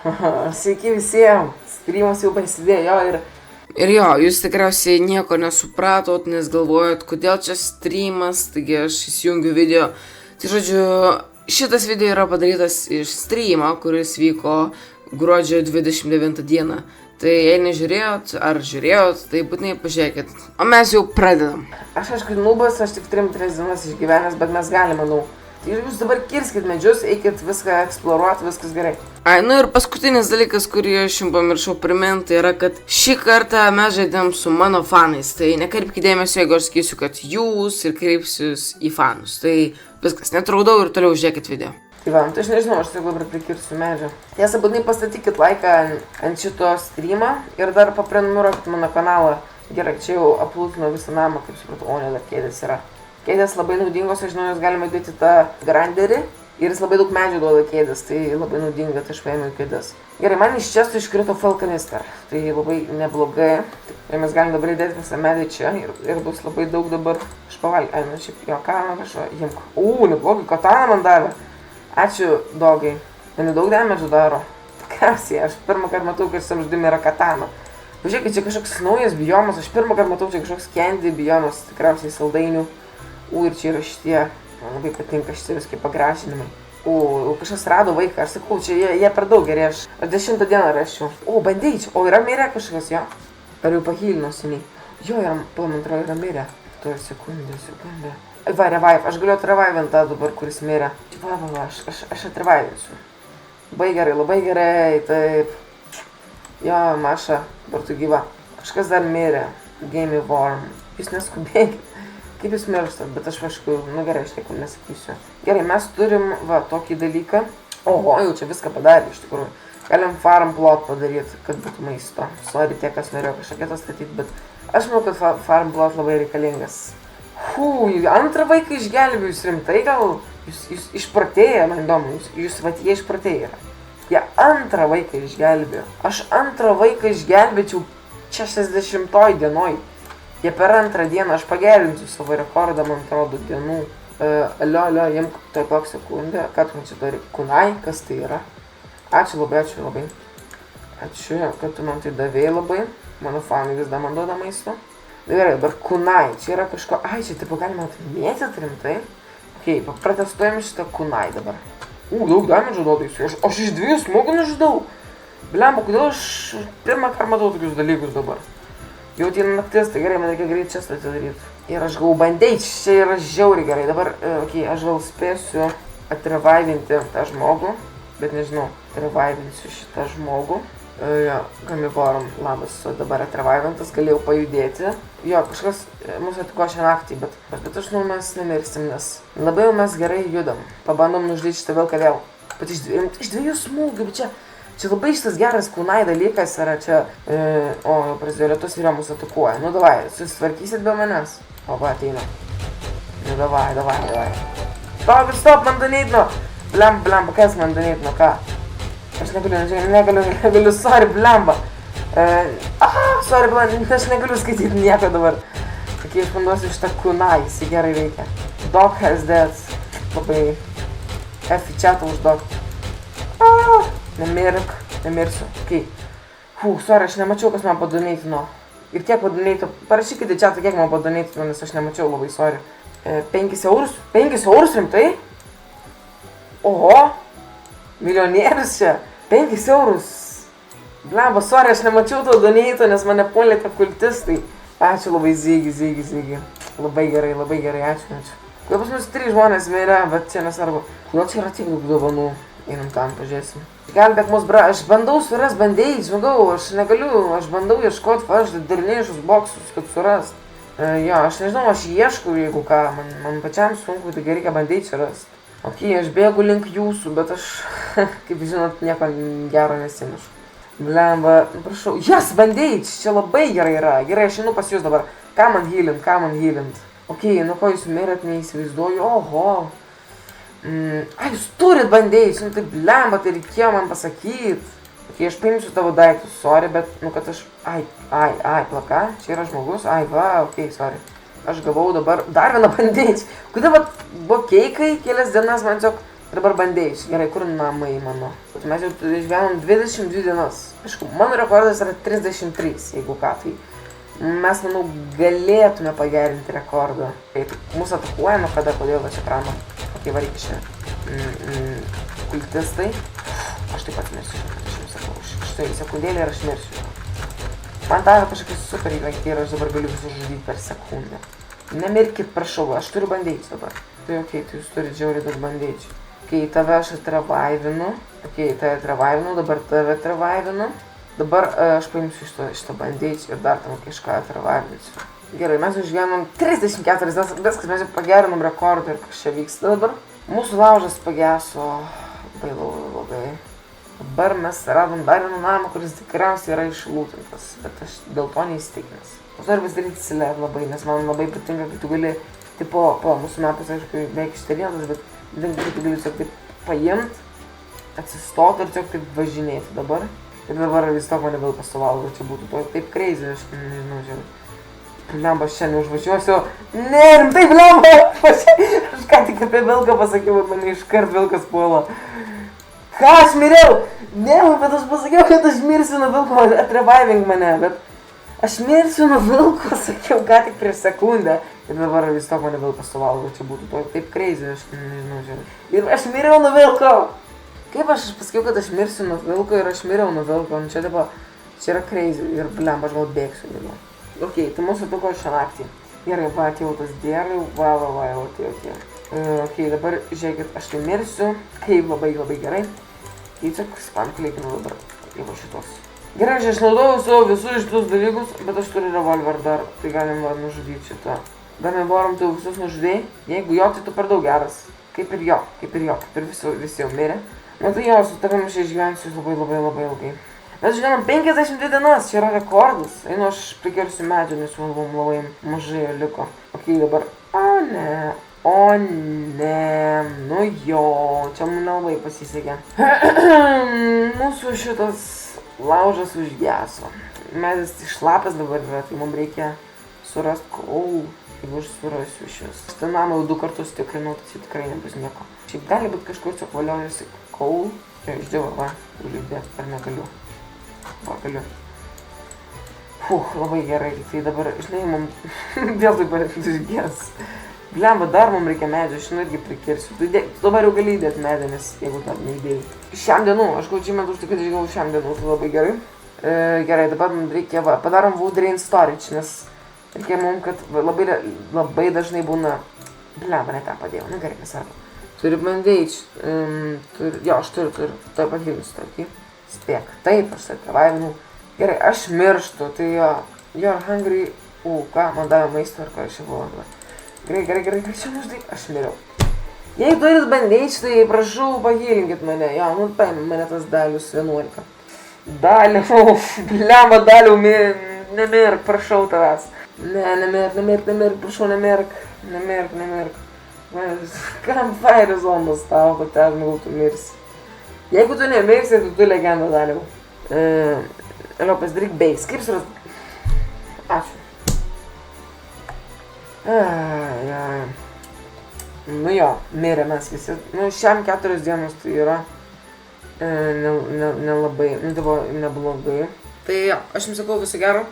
Sveiki visiems, streamas jau prasidėjo Ir jo, jūs tikriausiai nieko nesupratot, nes galvojot, kodėl čia streamas, taigi aš įsijungiu video. Tai žodžiu, šitas video yra padarytas iš streamo, kuris vyko gruodžio 29 dieną. Tai jei nežiūrėjot ar žiūrėjot, tai būtinai pažiūrėkit. O mes jau pradedam. Aš aišku nubas, aš tik 3 dienas išgyvenęs, bet mes galime, manau. Tai jūs dabar kirskit medžius, eikit viską eksploruoti, viskas gerai. Nu ir paskutinis dalykas, kurį aš jums pamiršau priminti, yra, kad šį kartą mes žaidėm su mano fanais. Tai nekreipkite dėmesio, jeigu aš sakysiu, kad jūs ir kreipsius į fanus. Tai viskas, netraudau ir toliau žiūrėkit video. Tai va, tai aš nežinau, aš tik dabar prikirsiu medžio. Tiesa, būtinai pastatykit laiką ant šito streamą ir dar paprenumeruokit mano kanalą. Gerai, čia jau aplūtino visą namą, kaip supratau, o ne dar kėdės yra. Kėdės labai naudingos, aš žinau, jūs galima dėti tą granderį ir jis labai daug medžių duoda kėdės, tai labai naudinga, tai aš paėmiau kėdės. Gerai, man iš čia iškrito falkanister, tai labai neblogai. Tai mes galim dabar įdėti visą medį čia ir bus labai daug dabar. Aš pavalgiau, nu šiaip jo, ką man prašau, imk. Neblogai, kataną man davė. Ačiū, dogai. Mane daug damedžių daro. Tikriausiai, aš pirmą kartą matau, kad šitam žaidime yra katana. Pažiūrėkit, čia kažkoks naujas biomas, aš pirmą kartą matau, čia kažkoks candy biomas, tikriausiai saldainių. Ir čia yra šitie, man labai patinka šitie viskai pagražinimai. Kažkas rado vaiką, aš sakau, čia jie per daug geri, aš 10 dieną raščiau. Bandeičiau, yra mirę kažkas, jo. Ar jau pahylino seniai? Jo, man atrodo, yra mirę. Tuo sekundė. Va, revive, aš galiu atrevivint tą dabar, kuris mirė. Va, aš atrevivinsiu. Labai gerai, taip. Jo, Maša, dabar tu gyva. Kažkas dar mirė. Game Worm. Jūs neskubėkit. Kaip jūs mirštat, bet aš aišku, gerai, aš niekam nesakysiu. Gerai, mes turim, tokį dalyką. Oho, jau čia viską padarė, iš tikrųjų. Galim farm plot padaryti, kad būtų maisto. Sorry tie, kas norėjo kažkokią tą statyti, bet aš manau, kad farm plot labai reikalingas. Antrą vaiką išgelbėjau, jūs rimtai gal? Jūs išprotėję, man įdomu, jie išprotėję yra. Jie antrą vaiką išgelbėjo. Aš antrą vaiką išgelbėčiau 60 dienoj. Jie per antrą dieną, aš pagerinsiu savo rekordą, man atrodo, dienų. Alio, imk, tai plak sekundę. Ką tu man čia turi? Kunai, kas tai yra? Ačiū labai. Ačiū, kad tu man tai davėjai labai. Mano fanai vis dar man duoda maisto. Gerai, dabar kunai, čia yra kažko... Čia taip galima atmėtyti rimtai. Pratestuojame šitą kunai dabar. Daug damedžio duoda jis. Aš iš 2 smūgių nužudau. Blemba, kodėl aš pirmą kartą matau tokius dalykus dabar? Jau ateina naktis, tai gerai, man reikia greit čia atidaryti. Ir aš gavau bandeič, čia yra žiauriai gerai. Dabar, aš gal spėsiu atrevivinti tą žmogų, bet nežinau, atrevivinsiu šitą žmogų. Gamivorum, labas, dabar atrevivintas, galėjau pajudėti. Jo, kažkas mūsų atiko šią naktį, bet aš mes nemirsim, nes labai jau mes gerai judam. Pabandom nužudyti šitą vilką vėl. Bet iš 2 smūgių, bet čia labai šitas geras kunai dalykas yra čia, jau prasidėjo lietus ir jo mus atakuoja. Davai, susitvarkysit be manęs. Ateina. Davai. Stop, man donėtino. Blemba, kas man donėtino, ką? Aš negaliu, sorry, blemba. Sorry, blemba, aš negaliu skaityti nieko dabar. Aš panduosiu šitą kunai, jisai gerai veikia. Dog has dead. Labai F į chatą uždog. Nemirsiu. Sorry, aš nemačiau, kas man padonėtino. Ir tiek padonėtino. Parašykite čia, kiek man padonėtino, nes aš nemačiau, labai sorry. 5 eurus? 5 eurus rimtai? Oho! Milijonierius čia. 5 eurus. Blemba, sorry, aš nemačiau to donėtino, nes mane puolė tie kultistai. Ačiū labai, Zygi. Labai gerai, ačiū. Kodėl pas mus 3 žmonės mirė, bet čia nesvarbu. Kodėl čia yra tiek daug dovanų? Einam tam, pažiūrėsim. Gelbėk mus, aš bandau surast bandeič, aš negaliu, aš bandau ieškoti, aš darinėjusius boksus, kad surast. Aš nežinau, aš ieškau, jeigu ką, man pačiam sunku, tai reikia bandeič rast. Aš bėgu link jūsų, bet aš, kaip žinot, nieko gero nesinešu. Blemba, prašau, bandeič, čia labai gerai yra, gerai, aš einu pas jūs dabar. Ką man healint? Nuo ko jūs mirėt, neįsivaizduoju, oho. Jūs turit bandeič, tai blemba, tai reikėjo man pasakyti. Aš paimsiu tavo daiktus, sorry, bet, kad aš... plaka, čia yra žmogus, sorry. Aš gavau dabar dar vieną bandeič. Kodėl buvo keikai, kelias dienas man tiesiog Dabar bandėjus. Gerai, kur namai mano? Mes jau išgyvenom 22 dienas. Aišku, mano rekordas yra 33, jeigu ką, tai mes, manau, galėtume pagerinti rekordą. Tai mūsų atakuojama, kada, kodėl aš ekraną. Kokie varyk čia. Kultistai. Aš taip pat mirsiu, aš jums sakau. Štai sekundėlį ir aš mirsiu. Man davė kažkokį super įrankį ir aš dabar galiu visus žudyti per sekundę. Nemirkit, prašau, aš turiu bandėčių dabar. Tai okei, tai jūs turite žiauriai daug bandėčių. Okei, tave aš atravaivinu. Okei, tave atravaivinu, dabar tave atravaivinu. Dabar aš paimsiu šitą bandėčių ir dar tam kažką atravaivinu. Gerai, mes išgyvenom 34 dienas, viskas, mes jau pagerinom rekordą ir kas čia vyksta dabar. Mūsų laužas pageso labai. Dabar mes radom dar vieną namą, kuris tikriausiai yra išlūtintas, bet aš dėl to neįsitikinęs. Aš noriu pasidaryti slab labai, nes man labai patinka, kai tu gali, tipo, mūsų mapas, aišku, beveik išterintas, bet patinka, kai tu gali tiesiog taip paimt, atsistoti ir tiesiog taip važinėti dabar. Ir dabar vis to mane vilkas suvalgo, čia būtų to taip crazy, aš nežinau, žiūrėjau. Blemba, aš čia neužvažiuosiu. Ne, rimtai, blemba! Aš ką tik apie vilką pasakiau, bet mane iškart vilkas puola. Ką aš miriau? Ne, bet aš pasakiau, kad aš mirsiu nuo vilko, atreviving mane, bet aš mirsiu nuo vilko, sakiau, ką tik prieš sekundę. Ir dabar vis to mane vilkas suvalgo, čia būtų to taip crazy, aš nežinau, žiūrėjau. Ir aš miriau nuo vilko! Kaip aš pasakiau, kad aš mirsiu nuo vilko ir aš miriau nuo vilko, nu čia dabar, čia yra crazy ir blemba, aš gal bėgsiu dabar. Okei, tai mūsų tuko šią naktį. Gerai, va, atėjau tas dėrai, va, atėjau. Okei, dabar žiūrėkit, aš tai mirsiu, kaip labai gerai. Tiesiog spam klikinu dabar, jau šitos. Gerai, aš išnaudojau savo visus šitus dalykus, bet aš turiu revolver dar, tai galim va nužudyti šitą. Dar nevarom, tu visus nužudėjai, jeigu jo, tai tu per daug geras. Kaip ir visi jau mirė. Na tai jo, su tavim aš išgyvensiu labai ilgai. Mes išgyvenom 52 dienas, čia yra rekordas. Einu aš prikersiu medžio, nes man labai mažai liko. Okei, dabar, o ne, nu jo, čia man nelabai pasisekė. Mūsų šitas laužas užgeso. Medis išlapęs dabar yra, tai mums reikia surasti coal, jeigu aš surasiu šis. Šitą namą jau 2 kartus tikrinau, tai tikrai nebus nieko. Šiaip gali būt kažkur čia valiojasi coal. Jo, išdėjau, va, galiu įdėti, ar negaliu. Va, galiu. Labai gerai, tai dabar, žinai, mums vėl taip pat užgės. Blemba, dar mums reikia medžio, aš irgi prikirsiu. Tu dabar jau gali įdėti medį, nes jeigu dar neįdėjai. Šiam dienų, aš gaučiu metus, tai kad išgavau šiam dienų, tai labai gerai. Gerai, dabar mums reikia, va, padarom wood rain storage, nes reikia mums, kad labai dažnai būna. Blemba, ne tą padėjau, nu gerai, nesvarbu. Turi bandage, jo, aš turiu, tai pahilinsiu tokį. Spėk, taip, aš atravaivinu. Gerai, aš mirštu, tai jo, you're hungry, ką, man davė maisto ar ką aš jau buvo. Gerai, čia maždaug, aš miriau. Jei turit bandage, tai prašau, pahilinkit mane, jo, nu paim mane tas dalius 11. Daliu, blemba daliu, nemirk, prašau tavęs. Ne, nemirk, prašau, nemirk. Campfire zombas tavo, kad ten tu mirsi. Jeigu tu nemirsi, tai tu legendą daliau. Ėliau pasidaryk base. Kaip suras... Ačiū. Nu jo, mirė mes visi. Nu, šiam 4 dienos tai yra nelabai, nu tai buvo neblogai. Tai jo, aš jums sakau viso gero.